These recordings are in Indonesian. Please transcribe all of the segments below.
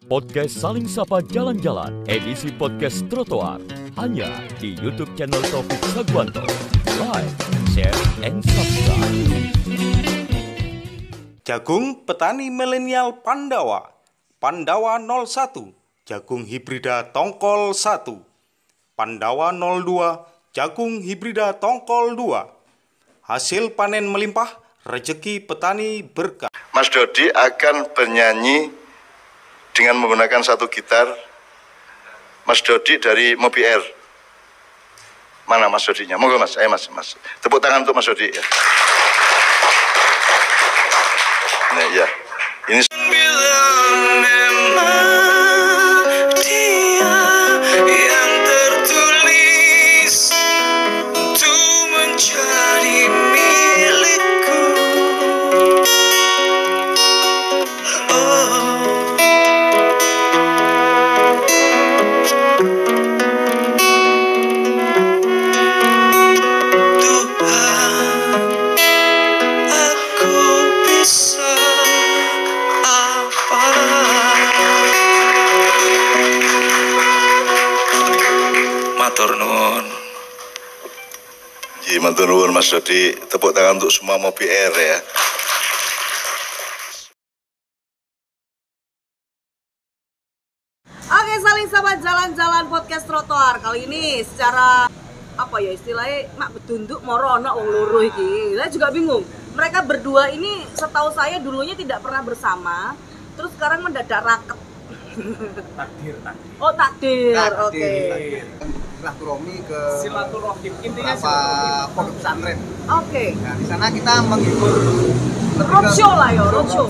Podcast Saling Sapa Jalan-Jalan, edisi podcast trotoar, hanya di YouTube channel Taufik Sagwanto. Like, share, and subscribe. Jagung petani milenial Pandawa, Pandawa 01, jagung hibrida tongkol 1, Pandawa 02, jagung hibrida tongkol 2. Hasil panen melimpah, rezeki petani berkah. Mas Dodi akan bernyanyi dengan menggunakan satu gitar. Mas Dodi dari Mobi Air. Mana Mas Dodinya? Monggo Mas, ayo Mas. Tepuk tangan untuk Mas Dodi ya. Nah, ya. Ini yang tertulis untuk menjadi milikku. Tuhan, aku bisa apa? Matur nuwun. Ji, matur nuwun Mas Dodi. Tepuk tangan untuk semua Mobi Air ya. Oke, Saling Sapa Jalan-Jalan podcast trotoar. Kali ini secara apa ya istilahnya mak bedunduk moro ana wong loro iki. Saya juga bingung. Mereka berdua ini setahu saya dulunya tidak pernah bersama. Terus sekarang mendadak raket. Takdir. Oh, takdir. Oke. Silaturahmi ke Silaturahim, intinya beberapa pondok pesantren. Oke. Nah, di sana kita menghibur Roadshow lah ya, roadshow.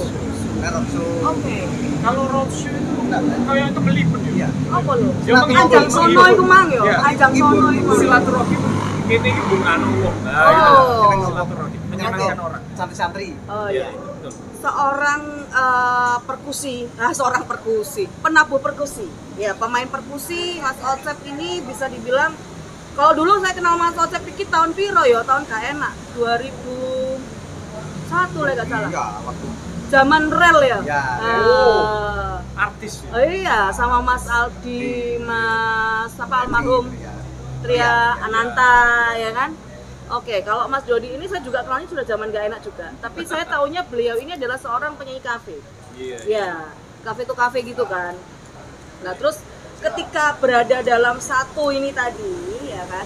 Roadshow. Oke. Kalau roadshow itu kayak kebelibet ya. Iya. Apa lo? Yang Ajang sono iku mang yo. Ya. Ajang sono iku. Silaturahim ini bung anu wong. Oh. Silaturahim menyenangkan orang. Santri-santri. Oh iya. Betul. Seorang seorang perkusi, penabuh perkusi. Ya, pemain perkusi Mas Ocep ini bisa dibilang kalau dulu saya kenal Mas Ocep iki tahun piro ya? Tahun gak enak. 2001 lah gak salah. Iya, waktu Zaman rel ya. Ya. Artis. Oh iya, sama Mas Aldi, Mas almarhum Iya. Tria Ananta ya kan. Oke, kalau Mas Dodi ini saya juga kenalnya sudah zaman gak enak juga. Tapi saya taunya beliau ini adalah seorang penyanyi kafe. Iya. Ya, kafe to kafe gitu kan. Nah, terus ketika berada dalam satu ini tadi, ya kan,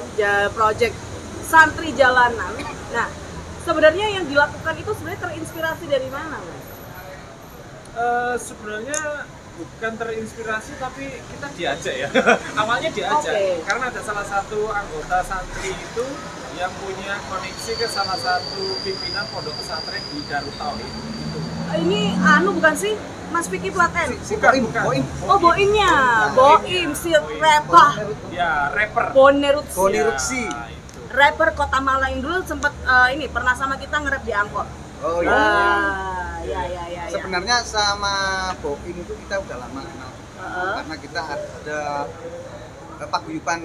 project santri jalanan. Nah, sebenarnya yang dilakukan itu sebenarnya terinspirasi dari mana, Mas? Sebenarnya bukan terinspirasi tapi kita diajak ya. Awalnya diajak karena ada salah satu anggota santri itu yang punya koneksi ke salah satu pimpinan pondok pesantren di Darut Tauhid. Gitu. Ini bukan sih Mas Vicky Platen? Bukan. Oh, Boimnya. Boim si rapper. Ya, rapper. Bonerutsi. Bonerutsi. Ya, itu. Rapper Kota Malang dulu sempat ini pernah sama kita nge-rap di angkot. Oh iya. Ya. Sebenarnya sama Boim itu kita udah lama kenal. Karena kita ada paguyuban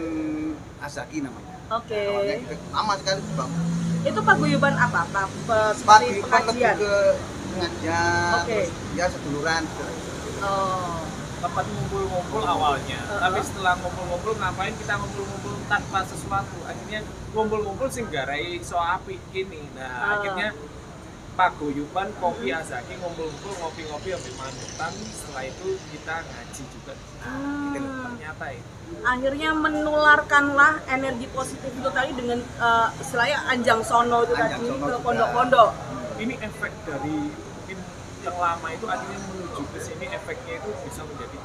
Azaki namanya. Oke. Awalnya kita lama sekali Bang. Itu paguyuban apa? Seperti Paguyuban lebih pengajian. ke pengajian, Oke. terus ya seduluran gitu. Oh. Tempat ngumpul-ngumpul awalnya, tapi setelah ngumpul-ngumpul ngapain kita ngumpul-ngumpul tanpa sesuatu, akhirnya ngumpul-ngumpul sing garai so apik gini. Nah, akhirnya paguyuban kopi Azaki ngumpul-ngumpul ngopi-ngopi ambil manutan, setelah itu kita ngaji juga. Ternyata itu Akhirnya menularkanlah energi positif itu tadi dengan istilahnya Anjang Sono itu tadi ke pondok-pondok. ini efek dari mungkin yang lama itu akhirnya menuju ke sini, efeknya itu bisa menjadi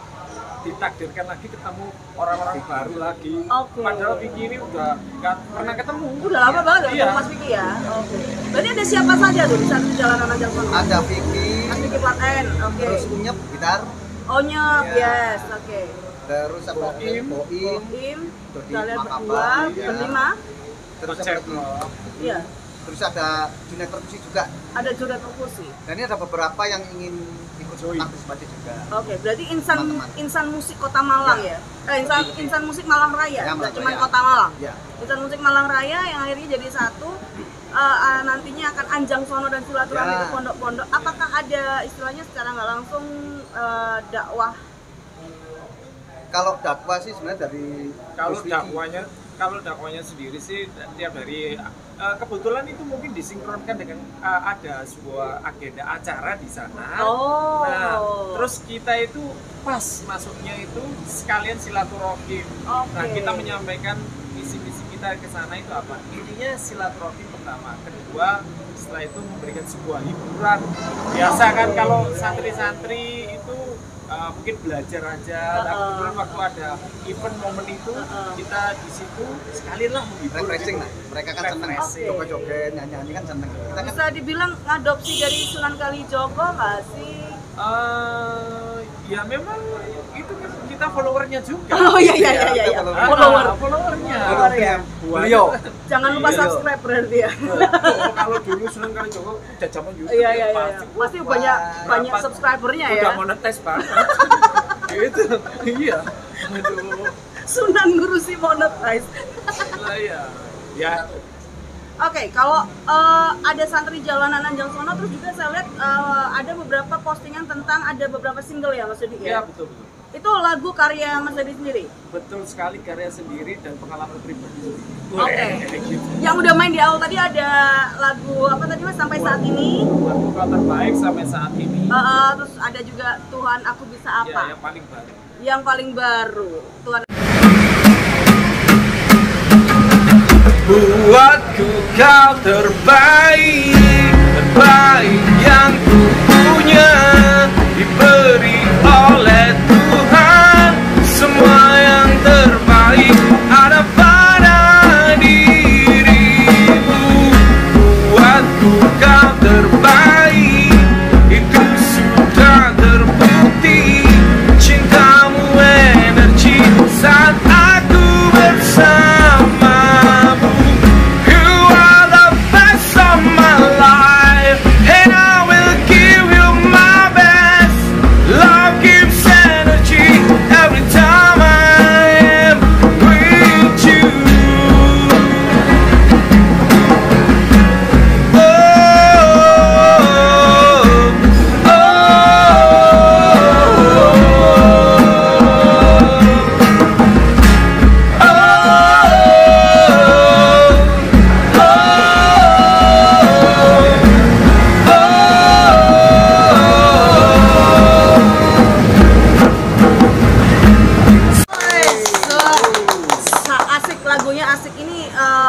ditakdirkan lagi ketemu orang-orang baru lagi. Oke. Padahal Vicky ini udah nggak pernah ketemu. Udah lama banget Iya. Mas Vicky ya. Oke. Berarti ada siapa saja tuh di satu jalanan Anjang Sono? Ada Vicky, Mas Vicky Platen. Oke. terus Unyep gitar, Oh nyep, Ya. yes. Oke. terus apa? Boim. Boim, Im, Dodi kalian Makaba, berdua, ya. berlima. terus Kocek. apa lagi? Iya. Terus ada Junet Perkusi juga. Ada juga perkusi. Dan ini ada beberapa yang ingin ikut Join. partisipasi juga. Oke, berarti insan Teman-teman. insan musik Kota Malang ya? Insan musik Malang Raya, Ya, nggak Malang cuma Raya. Kota Malang. Ya. Insan musik Malang Raya yang akhirnya jadi satu. Nantinya akan Anjang Sono dan silaturahmi Ya. ke pondok-pondok. Apakah ada istilahnya secara nggak langsung dakwah Kalau dakwah sih sebenarnya dari kalau dakwanya sendiri sih tiap hari kebetulan itu mungkin disinkronkan dengan ada sebuah agenda acara di sana. Nah, terus kita itu pas masuknya itu sekalian silaturahim. Nah, kita menyampaikan visi-visi kita ke sana itu apa? Intinya silaturahim pertama, kedua setelah itu memberikan sebuah hiburan. Biasa kan kalau santri-santri itu mungkin belajar aja. Nah, kebetulan waktu ada event momen itu kita di situ sekalian lah menghibur. Refreshing lah. Mereka kan seneng joget-joget, nyanyi-nyanyi kan seneng. Kita kan bisa dibilang ngadopsi dari Sunan Kalijogo nggak sih? Ya memang itu kan kita followernya juga. Oh iya. Followernya. Beliau. Jangan lupa subscribe berarti ya. Kalau dulu Sunan Kalijogo udah zaman YouTube. Iya. Pasti banyak subscribernya ya. Udah monetize banget. Gitu. Iya. Aduh. Sunan ngurusi monetize. Lah ya. Oke, kalau ada santri jalanan Anjang Sono, terus juga saya lihat ada beberapa postingan tentang ada beberapa single ya Mas Dodi ya? Iya, betul. Itu lagu karya Mas Dodi sendiri? Betul sekali, karya sendiri dan pengalaman pribadi. Oke. Yang udah main di awal tadi ada lagu apa tadi Mas, Sampai Saat Ini? Lagu terbaik sampai saat ini. Terus ada juga Tuhan Aku Bisa Apa? Ya, yang paling baru. Yang paling baru, Tuhan. Buatku kau terbaik yang ku punya, diberi oleh Tuhan. Semua yang terbaik ada pada dirimu. Buatku kau terbaik, itu sudah terbukti. Cintamu energi saat aku bersama.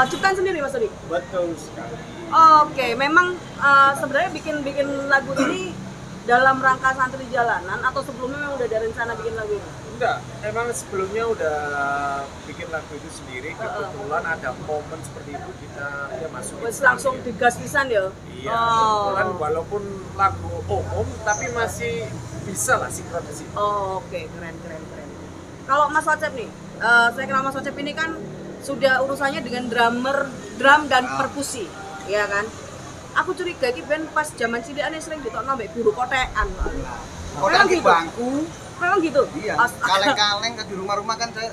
Ciptaan sendiri Mas Dodi? Betul sekali. Oke, memang sebenarnya bikin lagu ini dalam rangka santri jalanan atau sebelumnya memang udah ada rencana bikin lagu ini? Enggak, emang sebelumnya udah bikin lagu itu sendiri. Kebetulan ada momen seperti itu kita masuk. Langsung digas pisan ya? Iya, kebetulan walaupun lagu umum tapi masih bisa lah sinkron ke situ. Oke, keren. Kalau Mas Ocep nih, saya kenal Mas Ocep ini kan sudah urusannya dengan drum dan perkusi, ya kan? Aku curiga iki ben pas zaman cilikane sering ditokno mbek guru kotekan. Kotekan di bangku. Memang gitu? Iya. Kaleng-kaleng di rumah-rumah kan saya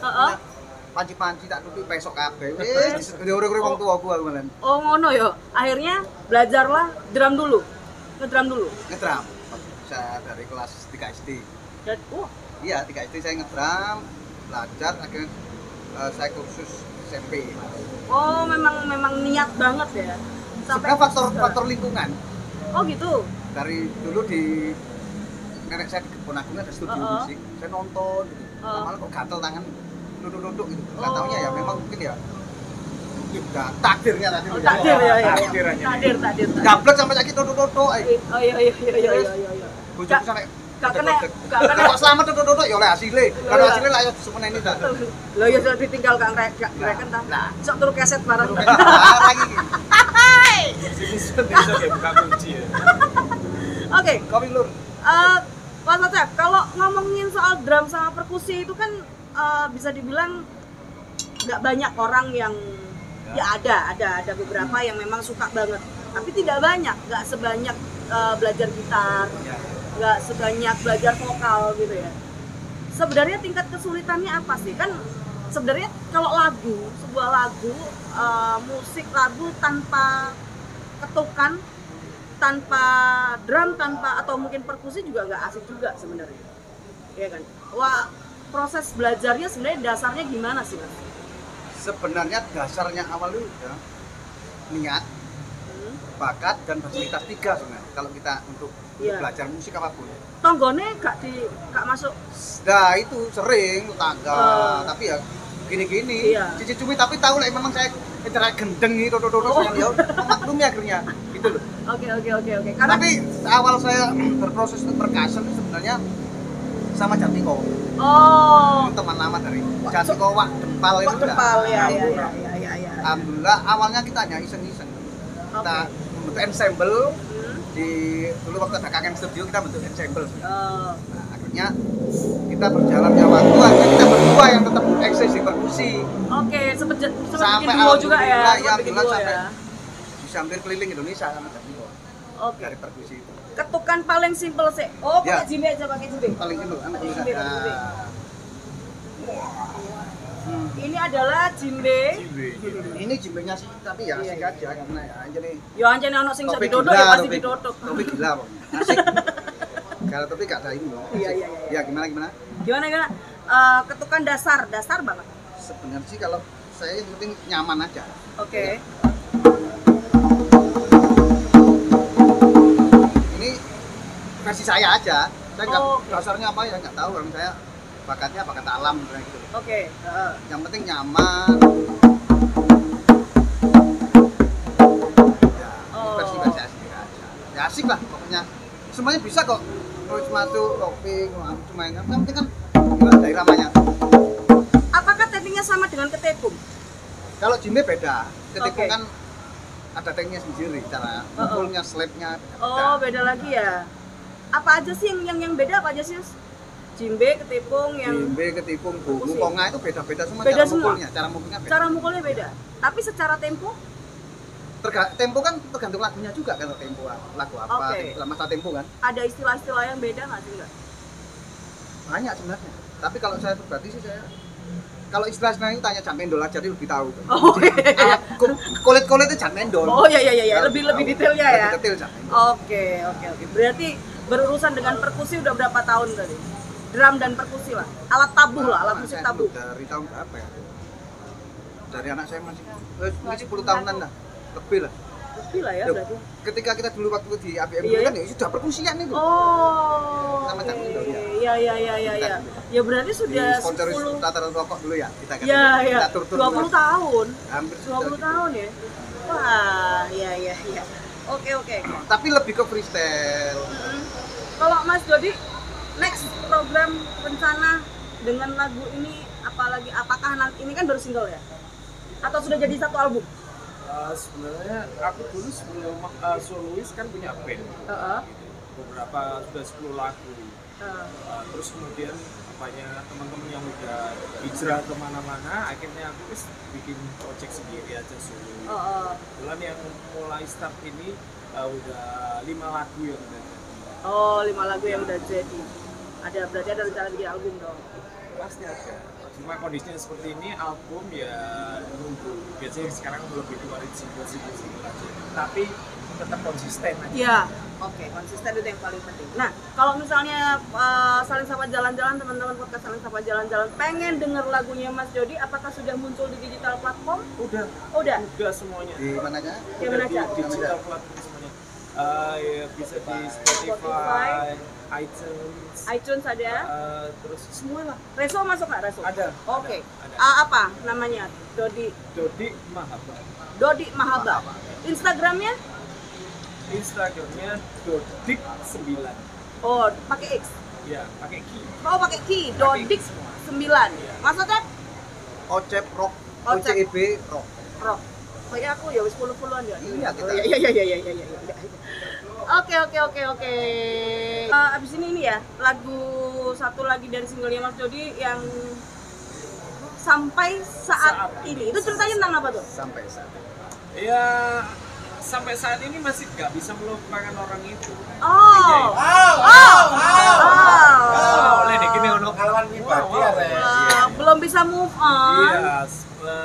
panci-panci tak tutup pesok kabeh. Wis diure-ure wong tuaku aku malah. Oh ngono ya. Akhirnya belajarlah drum dulu. Ngedrum dulu. Ngedrum. Saya dari kelas 3 SD. Iya, 3 SD saya ngedrum, belajar akhirnya saya kursus SMP. Oh, memang niat banget ya. Sebenarnya faktor lingkungan. Oh gitu. Dari dulu di nenek saya di Kebon Agung ada studio musik. Saya nonton gitu. Malah kok gatel tangan duduk-duduk gitu. Enggak taunya ya memang mungkin ya udah takdirnya tadi. Oh, takdir ya. Takdir. Gablek sampai sakit duduk-duduk. Oh iya. Bojoku sampai Gak kena. Kok selamat duduk-duduk ya oleh hasilnya. Kalau hasilnya lah ya semuanya ini dah. Lah ya sudah ditinggal Kang Reken ta. Nah, sok turu keset bareng. Lagi. Oke. Kopi lur. Mas Ocep, kalau ngomongin soal drum sama perkusi itu kan bisa dibilang nggak banyak orang yang ya ada beberapa yang memang suka banget. Tapi tidak banyak, nggak sebanyak belajar gitar. Nggak sebanyak belajar vokal gitu ya. Sebenarnya tingkat kesulitannya apa sih? Kan sebenarnya kalau sebuah lagu, musik lagu tanpa ketukan, tanpa drum, atau mungkin perkusi juga nggak asik juga sebenarnya. Iya kan? Wah, proses belajarnya sebenarnya dasarnya gimana sih Mas? Sebenarnya dasarnya awal itu ya niat, bakat dan fasilitas 3 sebenarnya. Kalau kita untuk Iya. belajar musik apapun. Tonggone gak masuk. Nah itu sering tangga, Ah. tapi ya gini-gini. Iya. Cici cumi tapi tahu lah memang saya cara gendeng itu saya ya memaklumi akhirnya gitu loh. Oke. Karena Tapi awal saya berproses untuk percussion itu sebenarnya sama Jatiko. oh, Teman lama dari Jatiko Wak Dempal itu. Wak Dempal ya. Alhamdulillah awalnya kita hanya iseng-iseng. Kita membentuk ensemble di dulu waktu ada Kakek Studio kita bentuk ensemble. Nah, akhirnya kita berjalannya waktu akhirnya kita berdua yang tetap eksis di perkusi. Oke, sempet bikin Sampai duo juga ya. alhamdulillah, Sempet bikin duo sampai ya. bisa hampir keliling Indonesia sama Jatiko Oke. dari perkusi itu. Ketukan paling simpel sih. Oh, Ya. pakai jimbe aja, pakai jimbe. Paling simpel anak Pakai muda. jimbe, pakai jimbe. Hmm. Ini adalah jimbe. Ini jimbenya sih tapi ya asik aja karena ya jadi Yo anjene ono sing topik didodok ya pasti topik- didodok. Topik gila pokoknya. Asik. Kalau topik gak ada ini loh. Iya. Ya gimana? Gimana? Ketukan dasar banget. Sebenarnya sih kalau saya yang penting nyaman aja. Oke. Ini versi saya aja. Saya nggak Oh, oke. dasarnya apa ya nggak tahu karena saya bakatnya bakat alam kayak gitu. Oke. Yang penting nyaman. Ya, Oh. versi saya sendiri aja. Ya asik lah pokoknya. Semuanya bisa kok. Terus masuk topik, main. Yang penting kan ada iramanya. Apakah tekniknya sama dengan ketepung? Kalau jimbe beda. Ketika Oke. kan ada tekniknya sendiri, cara pukulnya, slapnya. Oh, beda lagi ya. Apa aja sih yang beda apa aja sih? Mas? Jimbe, ketepung, yang Jimbe, ketipung, bungu, Pusing. konga itu beda-beda semua Beda cara semua? mukulnya. Cara mukulnya beda. cara mukulnya beda. Tapi secara tempo, Tempo kan tergantung lagunya juga kalau tempo lagu apa, Oke. masa tempo kan ada istilah-istilah yang beda nggak sih nggak? banyak sebenarnya. Tapi kalau saya pribadi sih saya kalau istilah-istilah itu tanya Cak Mendol aja dia lebih tahu. Oh, iya. Kulit-kulit itu Cak Mendol. Oh ya. Lebih Tahu. detailnya ya. Lebih detail Cak Mendol. Oke. Berarti berurusan dengan perkusi udah berapa tahun tadi? Drum dan perkusi lah, alat tabuh lah, alat musik Saya tabuh. dari tahun berapa ya? Dari anak saya masih 10 tahunan lah. Lebih lah. Lebih lah ya Loh, berarti. ketika kita dulu waktu di ABM Iya, kan ya sudah perkusian itu. Oh. Sama Cak Mendol, ya. Iya. Ya berarti sudah Sponsoris 10 tataran rokok dulu ya kita kan. ya. Kita tur-tur 20 tahun. hampir 20 tahun ya. Wah, iya. Oke. tapi lebih ke freestyle. Kalau Mas Dodi next program rencana dengan lagu ini apalagi apakah nanti ini kan baru single ya? Atau sudah jadi satu album? Sebenarnya aku dulu sebelum solois kan punya band. Heeh. Beberapa sudah 10 lagu. Terus kemudian banyak teman-teman yang udah hijrah kemana-mana, akhirnya aku bikin project sendiri aja solo. Kebetulan yang mulai start ini udah 5 lagu yang udah jadi. Oh, 5 lagu yang udah jadi. Berarti ada rencana bikin album dong. Pasti ada. Cuma kondisinya seperti ini, album ya nunggu. Biasanya sekarang lebih keluarin single aja. Tapi tetap konsisten aja. Iya. Oke, konsisten itu yang paling penting. Nah, kalau misalnya Saling Sapa Jalan-Jalan, teman-teman podcast Saling Sapa Jalan-Jalan pengen denger lagunya Mas Dodi, apakah sudah muncul di digital platform? Udah semuanya. Di mananya? Di mana aja? Di digital platform semuanya. Ya, bisa di Spotify, iTunes ada. Terus semua lah. Reso masuk nggak Reso? Ada. Oke. Ada. Apa namanya? Dodi Mahaba. Instagramnya? Instagramnya Dodik 9. Oh, pakai X. Ya, pakai Ki. Oh, pakai Ki. Dodik 9. Maksudnya Ocep Rock, Ocep. OCEB Rock. rock. Kayak aku ya wis 10-10-an ya. Iya, kita. Oh, iya. Oke. Abis ini ya, satu lagi dari singlenya Mas Dodi yang sampai saat ini. Itu ceritanya tentang apa tuh? Sampai saat ini. Ya, sampai saat ini masih nggak bisa melupakan orang itu. Oh. Oleh deh gini ono kalawan pribadi Belum bisa move on. Iya,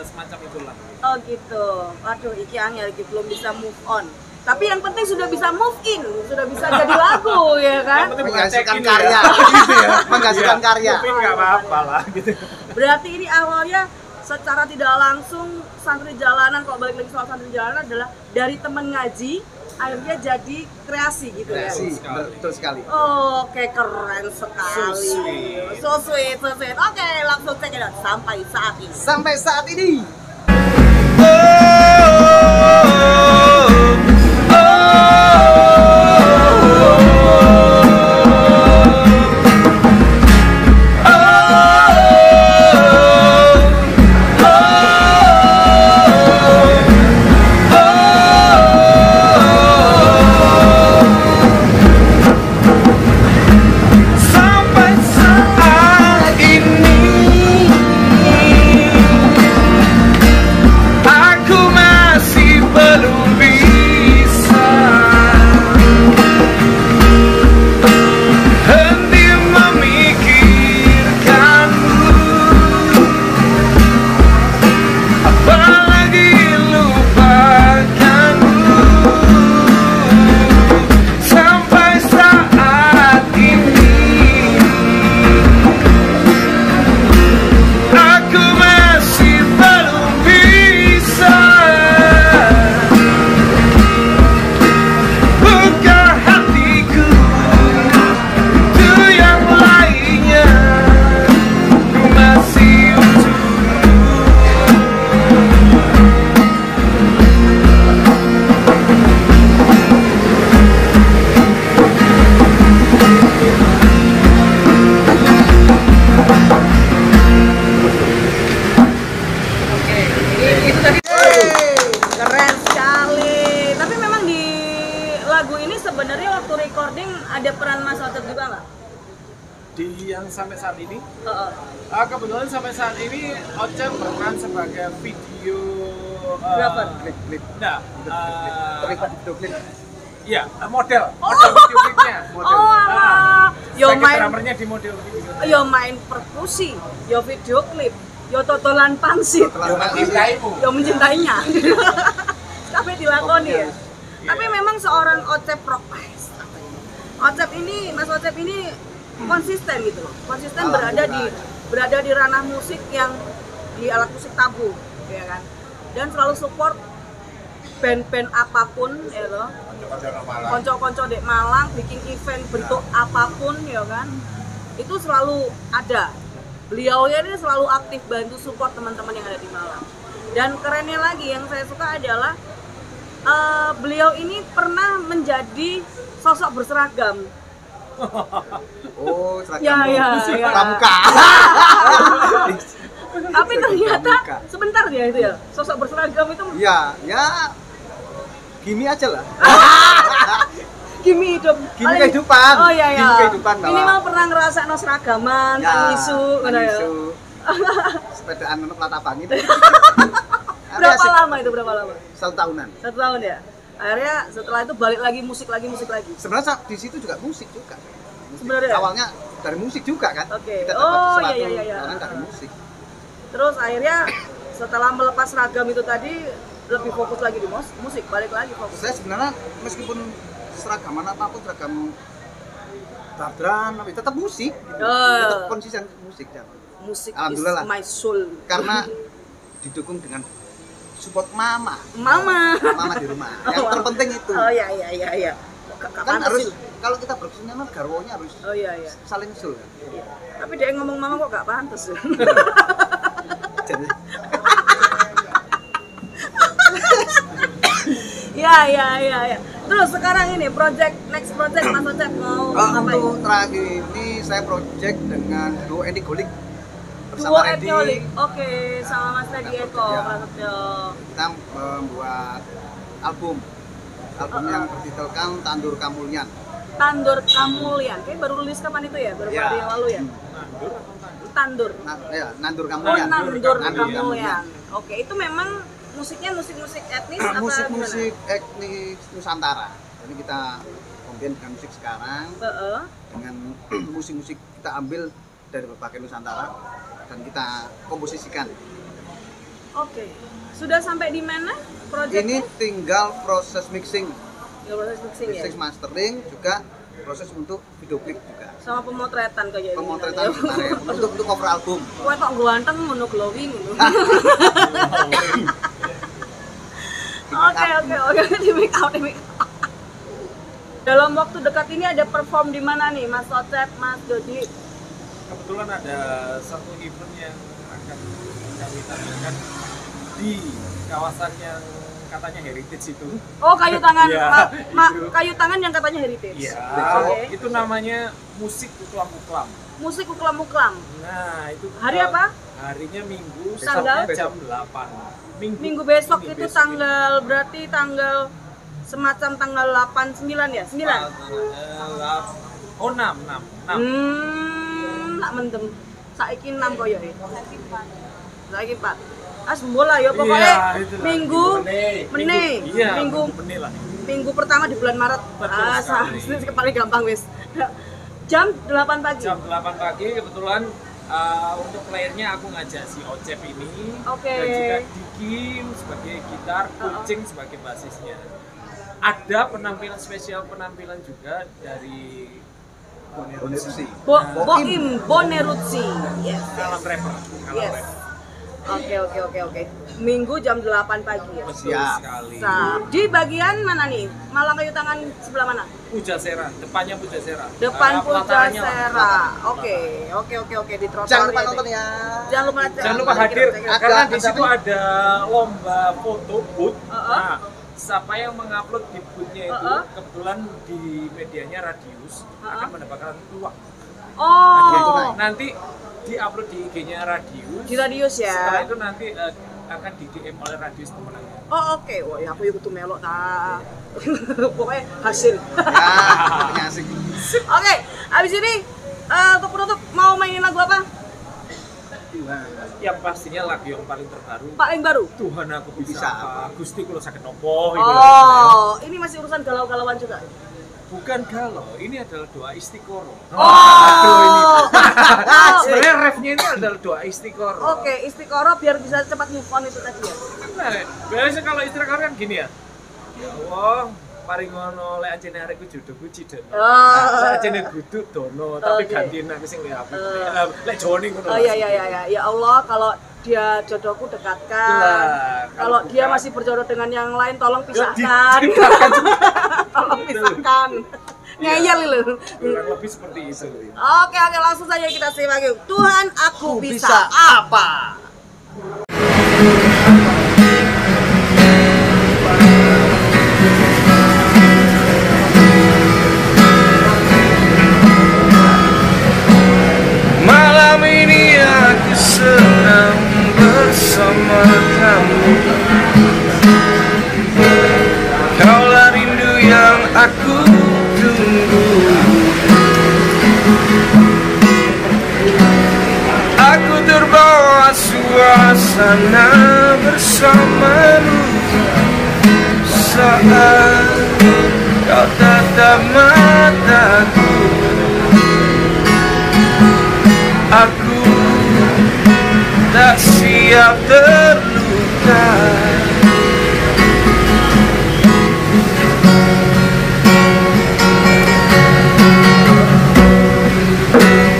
semacam itulah. Oh gitu. Waduh, iki angel iki belum bisa move on. Tapi yang penting sudah bisa move in, sudah bisa jadi lagu ya kan. Menghasilkan karya, gitu ya. Menghasilkan karya. Tapi nggak apa-apa lah gitu. Berarti ini awalnya secara tidak langsung santri jalanan, kalau balik lagi soal santri jalanan adalah dari teman ngaji akhirnya jadi kreasi gitu ya. Kreasi, betul sekali. Oke, keren sekali. So sweet. Oke, langsung check it out sampai saat ini. Sampai saat ini. Sampai saat ini, kebetulan sampai saat ini Ocep berperan sebagai video klip. Nah, Terlibat di video klip. Iya, model video klipnya. Yo main drummernya di model video. Yo main perkusi, yo video klip, yo totolan pangsit, yo mencintainya. Tapi dilakoni ya. Tapi memang seorang Ocep rock. Ocep ini, Mas Ocep ini konsisten gitu loh, konsisten berada di ranah musik yang di alat musik tabu, ya kan, dan selalu support band-band apapun, ya loh, konco-konco dek Malang, bikin event bentuk apapun, ya kan, itu selalu ada. Beliau ini selalu aktif bantu support teman-teman yang ada di Malang. Dan kerennya lagi yang saya suka adalah beliau ini pernah menjadi sosok berseragam. Oh, seragam ya. pramuka. Tapi ternyata sebentar ya itu ya, sosok berseragam itu. Ya, gini aja lah. Gimi hidup. Gini kehidupan. Oh iya. Gini kehidupan. Minimal pernah ngerasa seragaman, isu, sepedaan untuk latabang itu. Berapa lama itu? 1 tahunan. 1 tahun ya. Akhirnya setelah itu balik lagi musik lagi. Sebenarnya di situ juga musik juga. Sebenarnya awalnya dari musik juga kan. Oke. Kita dapat Iya. karena dari musik. Terus akhirnya setelah melepas seragam itu tadi lebih fokus lagi di musik, balik lagi fokus. Saya sebenarnya meskipun seragaman apapun, seragam dadran, tapi tetap musik. Tetap konsisten musik dan musik alhamdulillah is my soul. Karena didukung dengan support mama di rumah. Yang terpenting itu. Oh iya. Kan harus kalau kita berkesenian garwonya harus saling sul kan. Iya. Tapi dia ngomong mama kok gak pantas. Jadi Ya. Terus sekarang ini next project Mas Ocep mau ngapain? Untuk terakhir ini saya project dengan duo Edi Golik. Duo Edi Golik. Oke, sama Mas Teddy Eko. Kita membuat album yang bertitelkan Tandur Kamulyan. Tandur Kamulyan. Kayak baru rilis kapan itu ya? Baru hari yang lalu ya? Tandur. Nandur Kamulyan. Nandur Kamulyan. Oke, itu memang musiknya musik etnis apa musik etnis Nusantara. Jadi kita combine dengan musik sekarang. Dengan musik kita ambil dari berbagai Nusantara dan kita komposisikan. Oke. Sudah sampai di mana proyeknya? Ini tinggal proses mixing. Ya, proses mixing ya. Mixing mastering juga proses untuk video klip juga. Sama pemotretan kayak Pemotretan kemarin untuk cover album. Kowe kok ganteng ngono glowing ngono. Oke, di make up. Dalam waktu dekat ini ada perform di mana nih, Mas Ocep, Mas Dodi? Kebetulan ada satu event yang akan kami tampilkan di kawasan yang katanya heritage itu. Oh, kayu tangan, Iya, itu. kayu tangan yang katanya heritage. Iya, Oke. itu namanya musik uklam-uklam. Musik uklam-uklam. Nah, itu Hari apa? Harinya Minggu, Tanggal? besoknya jam 8. Minggu besok Minggu itu besok tanggal berarti tanggal semacam tanggal 8 9 ya? 9. Oh, 6. Tak mendem. Saiki 6 koyo ya. Saiki 4. Bola ya pokoknya Iya, itulah. minggu meneh. Iya, Minggu meneh lah. minggu pertama di bulan Maret. Betul sekali. Paling gampang wis. Jam 8 pagi. Jam 8 pagi kebetulan untuk playernya aku ngajak si Ocep ini. Oke. Dan juga Diki sebagai gitar, Kucing sebagai basisnya. Ada penampilan spesial juga dari Bonerutsi. Boim Bonerutsi. Yes. Kalam rapper. Yes. Oke. Minggu jam 8 pagi ya. Betul Siap. sekali. Nah, di bagian mana nih? Malang Kayu Tangan sebelah mana? Pujasera, depannya Pujasera. Depan Pelatarannya lah, Pujasera. pelataran. Oke di trotoar. Jangan lupa nonton ya. Jangan lupa hadir Ada karena di ada situ ada lomba foto booth. Uh-uh. Nah, siapa yang mengupload di boothnya itu Uh-uh. kebetulan di medianya Radius akan mendapatkan uang. Oh. Nanti diupload di IG-nya Radius. Di Radius ya. Setelah itu nanti akan di DM oleh Radius pemenangnya. Oh oke. Wah, ya aku kudu melok ta. Pokoknya hasil. Ya, asik. Oke, habis ini untuk penutup mau mainin lagu apa? Yang pastinya lagu yang paling terbaru. Paling baru. Tuhan aku bisa Bisa apa? Gusti kulo sakit nopo. Oh, ini masih urusan galau-galauan juga. Bukan galau, ini adalah doa istiqoroh. Oh. Sebenarnya refnya ini adalah doa istiqoroh. Oke, istiqoroh biar bisa cepat move on itu tadi ya. Nah, biasanya kalau istiqoroh kan gini ya. Ya Allah, paringono lek anjene arekku jodohku cidono. Lek anjene guduk dono, tapi Oke. gantiin aku sing luwih apik. Lek joni ngono. Oh iya. Ya Allah, kalau dia jodohku dekatkan. Lah, Kalau dia bukan, masih berjodoh dengan yang lain, tolong ya, pisahkan. Tolong pisahkan. Ngeyel lu. kurang lebih seperti itu. Oke, langsung saja kita simak yuk. Tuhan, aku bisa apa? Malam ini aku senang bersama kamu. Kaulah rindu yang aku tunggu. Aku terbawa suasana bersamamu saat kau tatap mataku. Aku tak siap terluka.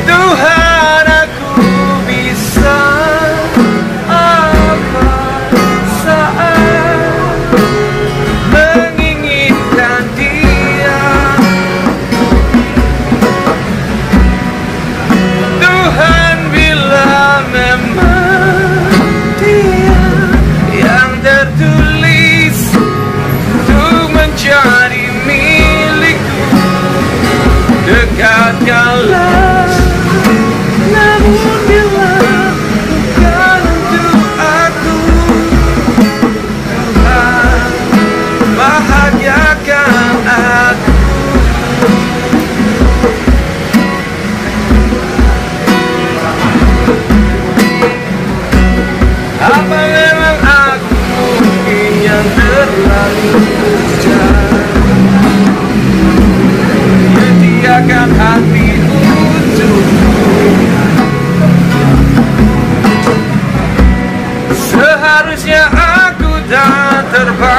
Tuhan, aku bisa apa saat menginginkan Dia. Tuhan, bila memang Dia yang tertulis untuk menjadi milikku, dekatkanlah. Namun bila bukan untuk aku, Tuhan, bahagiakan aku. Apa memang aku mungkin yang terlalu jauh menyediakan hati untukku? Seharusnya aku tak terbang